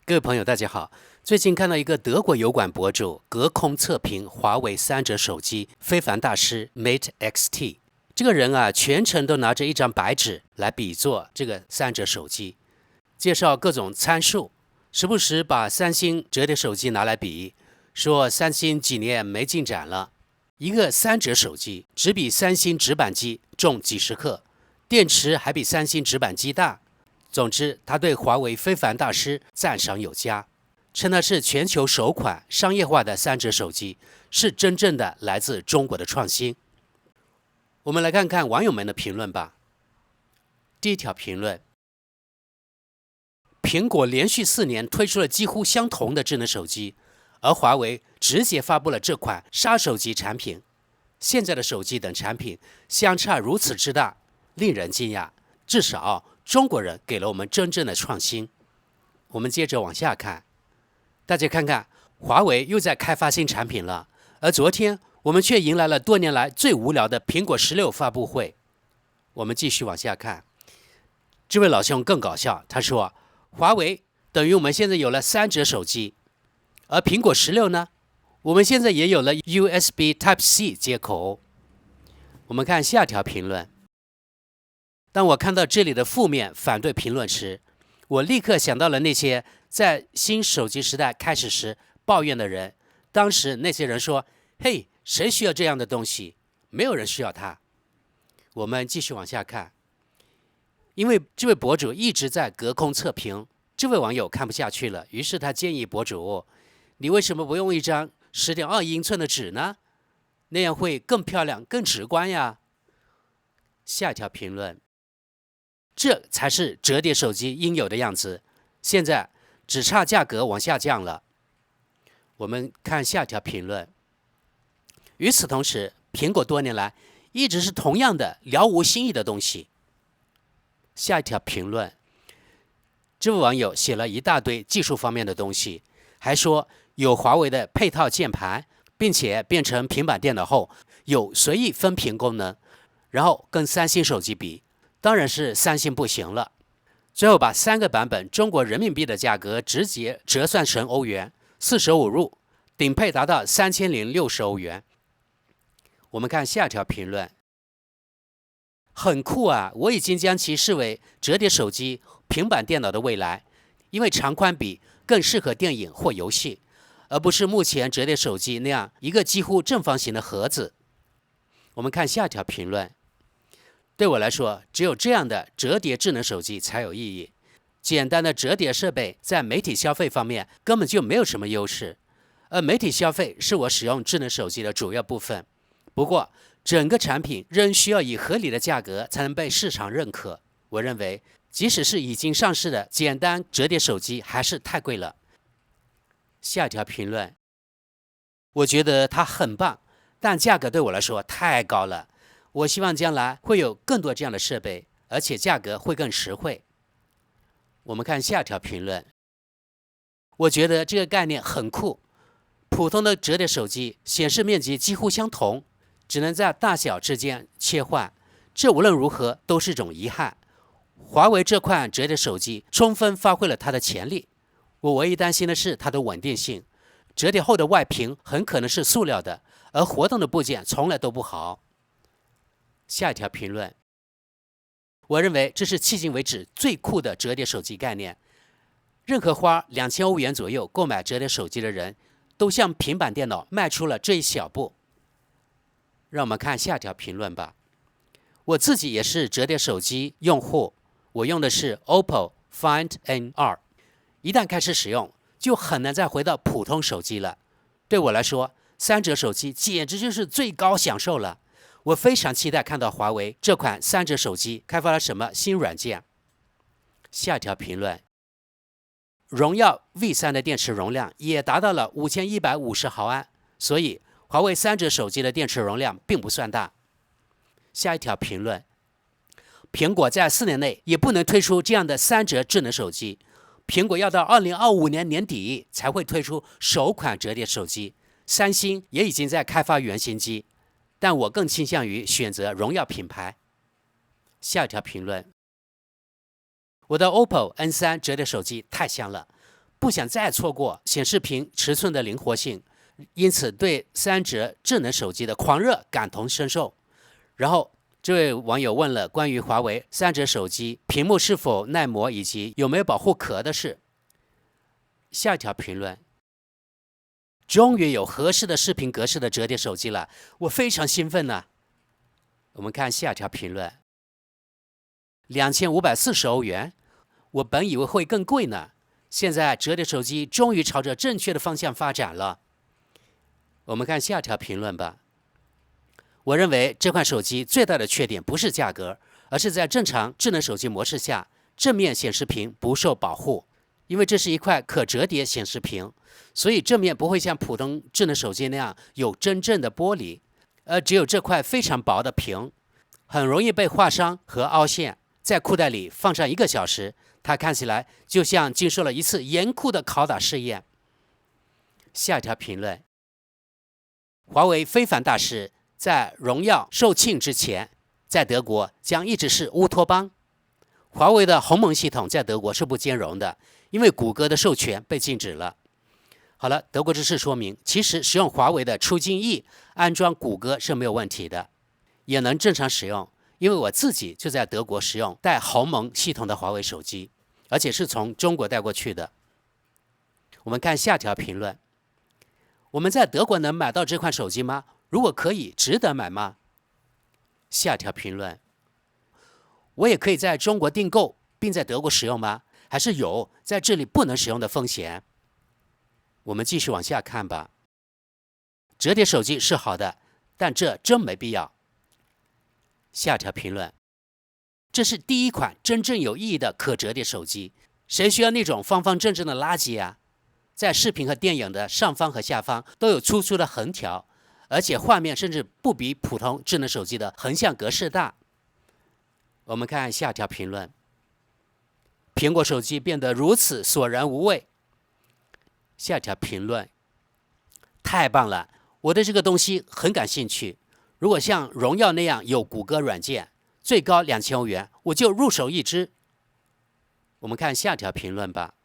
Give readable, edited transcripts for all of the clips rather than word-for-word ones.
各位朋友，大家好。最近看到一个德国油管博主隔空测评华为3折手机非凡大师 Mate X-T。这个人啊，全程都拿着一张白纸来比作这个3折手机，介绍各种参数，时不时把三星折叠手机拿来比，说三星几年没进展了。一个3折手机只比三星直板机重几十克，电池还比三星直板机大。总之，他对华为非凡大师赞赏有加，称它是全球首款商业化的3折手机，是真正的来自中国的创新。我们来看看网友们的评论吧。第一条评论：苹果连续4年推出了几乎相同的智能手机，而华为直接发布了这款杀手级产品。现在的手机等产品相差如此之大，令人惊讶。至少中国人给了我们真正的创新。我们接着往下看，大家看看，华为又在开发新产品了。而昨天我们却迎来了多年来最无聊的苹果16发布会。我们继续往下看，这位老兄更搞笑，他说华为等于我们现在有了3折手机，而苹果16呢，我们现在也有了 USB Type-C 接口。我们看下条评论。当我看到这里的负面反对评论时，我立刻想到了那些在新手机时代开始时抱怨的人。当时那些人说：“嘿，谁需要这样的东西？没有人需要它。”我们继续往下看，因为这位博主一直在隔空测评，这位网友看不下去了，于是他建议博主：“你为什么不用一张10.2英寸的纸呢？那样会更漂亮、更直观呀。”下一条评论。这才是折叠手机应有的样子，现在只差价格往下降了。我们看下条评论。与此同时，苹果多年来一直是同样的了无新意的东西。下一条评论，这位网友写了一大堆技术方面的东西，还说有华为的配套键盘，并且变成平板电脑后有随意分屏功能，然后跟三星手机比，当然是三星不行了。最后把3个版本中国人民币的价格直接折算成欧元，45入，顶配达到3060欧元。我们看下条评论，很酷啊！我已经将其视为折叠手机、平板电脑的未来，因为长宽比更适合电影或游戏，而不是目前折叠手机那样一个几乎正方形的盒子。我们看下条评论。对我来说，只有这样的折叠智能手机才有意义。简单的折叠设备在媒体消费方面根本就没有什么优势，而媒体消费是我使用智能手机的主要部分。不过，整个产品仍需要以合理的价格才能被市场认可。我认为，即使是已经上市的简单折叠手机，还是太贵了。下一条评论，我觉得它很棒，但价格对我来说太高了。我希望将来会有更多这样的设备，而且价格会更实惠。我们看下条评论。我觉得这个概念很酷。普通的折叠手机显示面积几乎相同，只能在大小之间切换，这无论如何都是种遗憾。华为这款折叠手机充分发挥了它的潜力。我唯一担心的是它的稳定性。折叠后的外屏很可能是塑料的，而活动的部件从来都不好。下一条评论，我认为这是迄今为止最酷的折叠手机概念。任何花2000欧元左右购买折叠手机的人，都向平板电脑迈出了这一小步。让我们看下条评论吧。我自己也是折叠手机用户，我用的是 OPPO Find N2， 一旦开始使用，就很难再回到普通手机了。对我来说，3折手机简直就是最高享受了。我非常期待看到华为这款3折手机开发了什么新软件。下一条评论，荣耀 V3 的电池容量也达到了5150毫安，所以华为3折手机的电池容量并不算大。下一条评论，苹果在4年内也不能推出这样的3折智能手机，苹果要到2025年年底才会推出首款折叠手机，三星也已经在开发原型机。但我更倾向于选择荣耀品牌。下一条评论，我的 OPPO N3 折叠手机太香了，不想再错过显示屏尺寸的灵活性，因此对3折智能手机的狂热感同身受。然后这位网友问了关于华为3折手机屏幕是否耐磨以及有没有保护壳的事。下一条评论，终于有合适的视频格式的折叠手机了，我非常兴奋呢。我们看下一条评论，2540欧元，我本以为会更贵呢，现在折叠手机终于朝着正确的方向发展了。我们看下一条评论吧。我认为这款手机最大的缺点不是价格，而是在正常智能手机模式下，正面显示屏不受保护。因为这是一块可折叠显示屏，所以正面不会像普通智能手机那样有真正的玻璃，而只有这块非常薄的屏，很容易被划伤和凹陷。在裤袋里放上1个小时，它看起来就像经受了一次严酷的拷打试验。下一条评论，华为非凡大师在荣耀售罄之前，在德国将一直是乌托邦。华为的鸿蒙系统在德国是不兼容的，因为谷歌的授权被禁止了。好了，德国之士说明，其实使用华为的出境易安装谷歌是没有问题的，也能正常使用。因为我自己就在德国使用带鸿蒙系统的华为手机，而且是从中国带过去的。我们看下条评论，我们在德国能买到这款手机吗？如果可以，值得买吗？下条评论，我也可以在中国订购并在德国使用吗？还是有在这里不能使用的风险？我们继续往下看吧。折叠手机是好的，但这真没必要。下条评论，这是第一款真正有意义的可折叠手机，谁需要那种方方正正的垃圾啊？在视频和电影的上方和下方都有粗粗的横条，而且画面甚至不比普通智能手机的横向格式大。我们看下条评论，苹果手机变得如此索然无味。下条评论，太棒了，我对这个东西很感兴趣。如果像荣耀那样有谷歌软件，最高2000欧元，我就入手一只。我们看下条评论吧。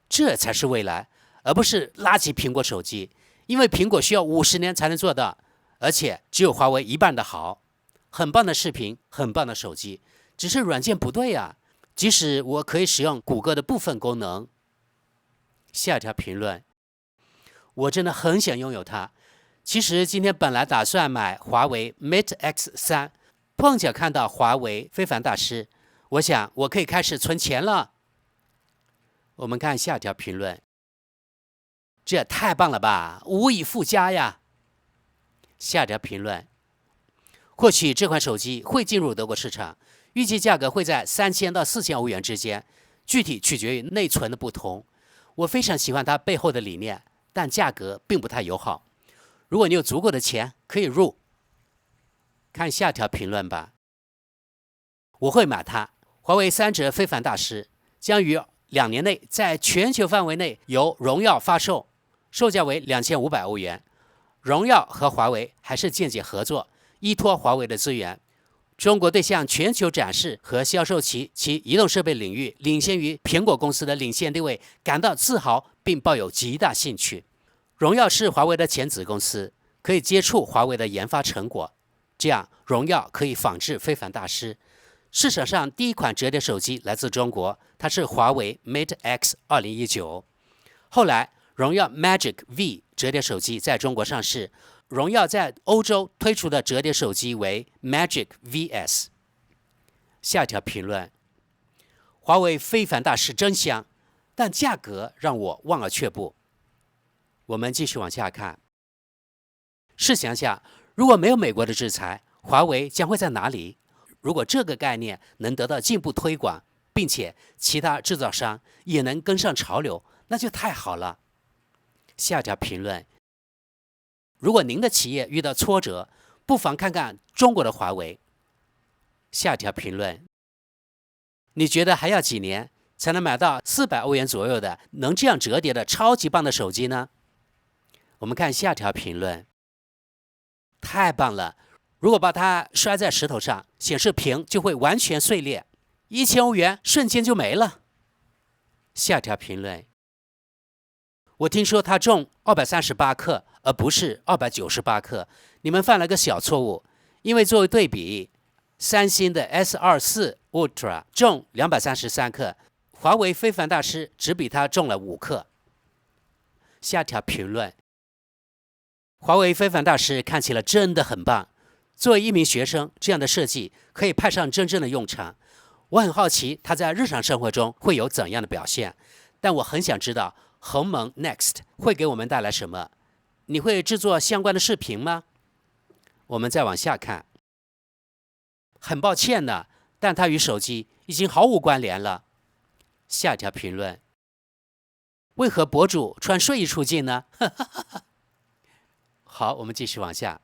这才是未来，而不是垃圾苹果手机，因为苹果需要50年才能做到，而且只有华为一半的好。很棒的视频，很棒的手机，只是软件不对啊。即使我可以使用谷歌的部分功能。下条评论，我真的很想拥有它。其实今天本来打算买华为 Mate X3， 碰巧看到华为非凡大师，我想我可以开始存钱了。我们看下条评论，这也太棒了吧，无以复加呀。下条评论，或许这款手机会进入德国市场，预计价格会在3000到4000欧元之间，具体取决于内存的不同。我非常喜欢它背后的理念，但价格并不太友好。如果你有足够的钱，可以入。看下条评论吧。我会买它。华为3折非凡大师将于2年内在全球范围内由荣耀发售，售价为2500欧元。荣耀和华为还是间接合作，依托华为的资源。中国对向全球展示和销售其移动设备领域领先于苹果公司的领先地位感到自豪，并抱有极大兴趣。荣耀是华为的前子公司，可以接触华为的研发成果，这样荣耀可以仿制非凡大师。市场上第一款折叠手机来自中国，它是华为 Mate X 2019。后来荣耀 Magic V 折叠手机在中国上市，荣耀在欧洲推出的折叠手机为 Magic VS。 下条评论，华为非凡大师真香，但价格让我望而却步。我们继续往下看。试想想，如果没有美国的制裁，华为将会在哪里？如果这个概念能得到进一步推广，并且其他制造商也能跟上潮流，那就太好了。下条评论，如果您的企业遇到挫折，不妨看看中国的华为。下条评论，你觉得还要几年才能买到400欧元左右的能这样折叠的超级棒的手机呢？我们看下条评论，太棒了，如果把它摔在石头上，显示屏就会完全碎裂，1000欧元瞬间就没了。下条评论，我听说它重238克，而不是298克。你们犯了个小错误，因为作为对比，三星的 S24 Ultra 重233克，华为非凡大师只比它重了5克。下条评论：华为非凡大师看起来真的很棒。作为一名学生，这样的设计可以派上真正的用场。我很好奇他在日常生活中会有怎样的表现，但我很想知道鸿蒙 Next 会给我们带来什么。你会制作相关的视频吗？我们再往下看。很抱歉呢，但它与手机已经毫无关联了。下条评论：为何博主穿睡衣出镜呢？好，我们继续往下。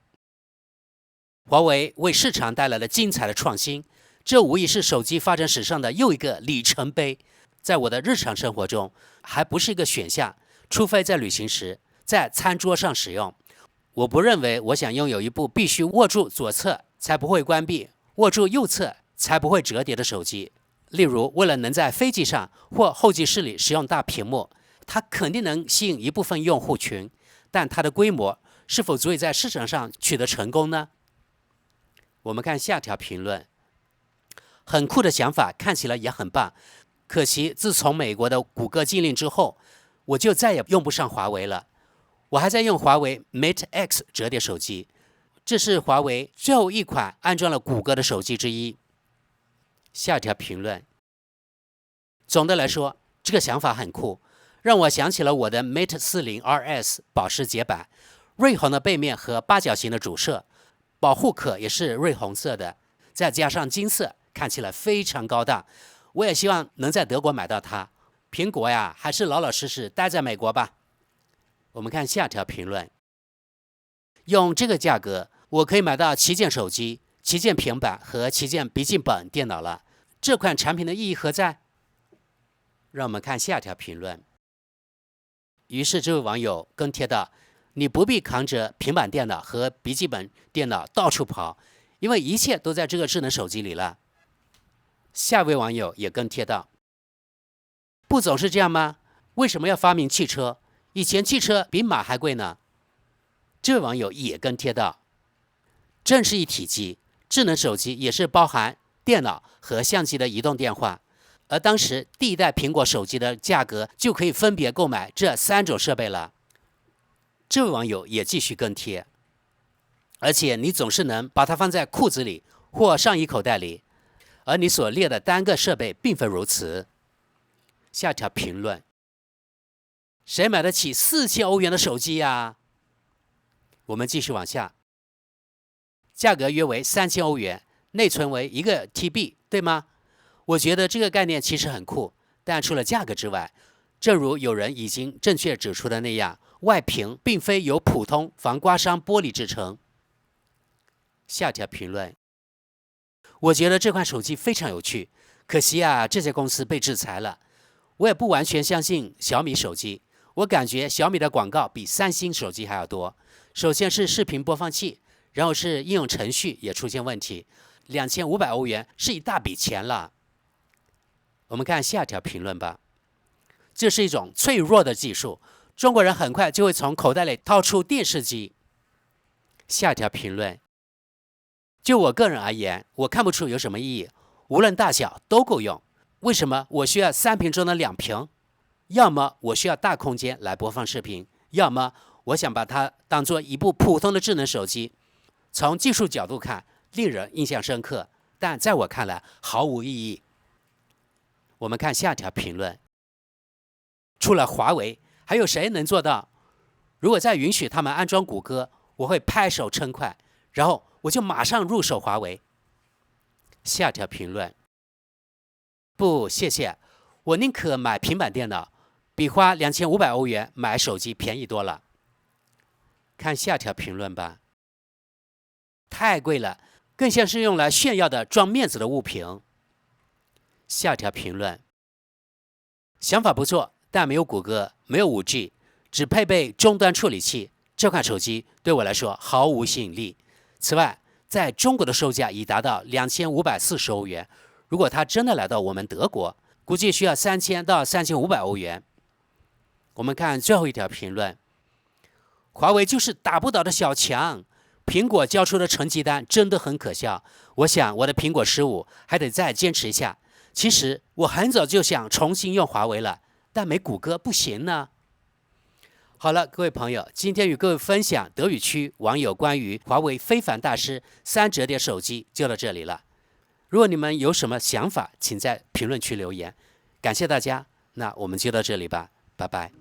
华为为市场带来了精彩的创新，这无疑是手机发展史上的又一个里程碑。在我的日常生活中，还不是一个选项，除非在旅行时，在餐桌上使用。我不认为我想拥有一部必须握住左侧才不会关闭，握住右侧才不会折叠的手机。例如，为了能在飞机上或候机室里使用大屏幕，它肯定能吸引一部分用户群，但它的规模是否足以在市场上取得成功呢？我们看下条评论：很酷的想法，看起来也很棒。可惜自从美国的谷歌禁令之后，我就再也用不上华为了。我还在用华为 Mate X 折叠手机，这是华为最后一款安装了谷歌的手机之一。下条评论：总的来说，这个想法很酷，让我想起了我的 Mate 40 RS 保时捷版，瑞红的背面和八角形的主摄，保护壳也是瑞红色的，再加上金色，看起来非常高大。我也希望能在德国买到它。苹果呀，还是老老实实待在美国吧。我们看下条评论：用这个价格，我可以买到旗舰手机、旗舰平板和旗舰笔记本电脑了。这款产品的意义何在？让我们看下条评论。于是这位网友跟贴道：你不必扛着平板电脑和笔记本电脑到处跑，因为一切都在这个智能手机里了。下位网友也跟贴道：不总是这样吗？为什么要发明汽车？以前汽车比马还贵呢。这位网友也跟贴道：正是一体机，智能手机也是包含电脑和相机的移动电话，而当时第一代苹果手机的价格就可以分别购买这3种设备了。这位网友也继续跟贴：而且你总是能把它放在裤子里或上衣口袋里，而你所列的单个设备并非如此。下条评论：谁买得起4000欧元的手机呀？我们继续往下。价格约为3000欧元，内存为1个 TB， 对吗？我觉得这个概念其实很酷，但除了价格之外，正如有人已经正确指出的那样，外屏并非由普通防刮伤玻璃制成。下条评论：我觉得这款手机非常有趣，可惜啊，这家公司被制裁了。我也不完全相信小米手机，我感觉小米的广告比三星手机还要多。首先是视频播放器，然后是应用程序也出现问题。2500欧元是一大笔钱了。我们看下条评论吧。这是一种脆弱的技术，中国人很快就会从口袋里掏出电视机。下条评论：就我个人而言，我看不出有什么意义，无论大小都够用。为什么我需要3屏中的2屏？要么我需要大空间来播放视频，要么我想把它当做一部普通的智能手机。从技术角度看，令人印象深刻，但在我看来毫无意义。我们看下条评论：除了华为，还有谁能做到？如果再允许他们安装谷歌，我会拍手称快，然后我就马上入手华为。下条评论：不，谢谢，我宁可买平板电脑，比花2500欧元买手机便宜多了。看下条评论吧。太贵了，更像是用来炫耀的装面子的物品。下条评论：想法不错，但没有谷歌，没有 5G， 只配备终端处理器，这款手机对我来说毫无吸引力。此外，在中国的售价已达到2540欧元，如果它真的来到我们德国，估计需要3000到3500欧元。我们看最后一条评论，华为就是打不倒的小强，苹果交出的成绩单真的很可笑。我想我的苹果15还得再坚持一下。其实我很早就想重新用华为了，但没谷歌不行呢。好了，各位朋友，今天与各位分享德语区网友关于华为非凡大师3折叠手机就到这里了。如果你们有什么想法，请在评论区留言。感谢大家，那我们就到这里吧，拜拜。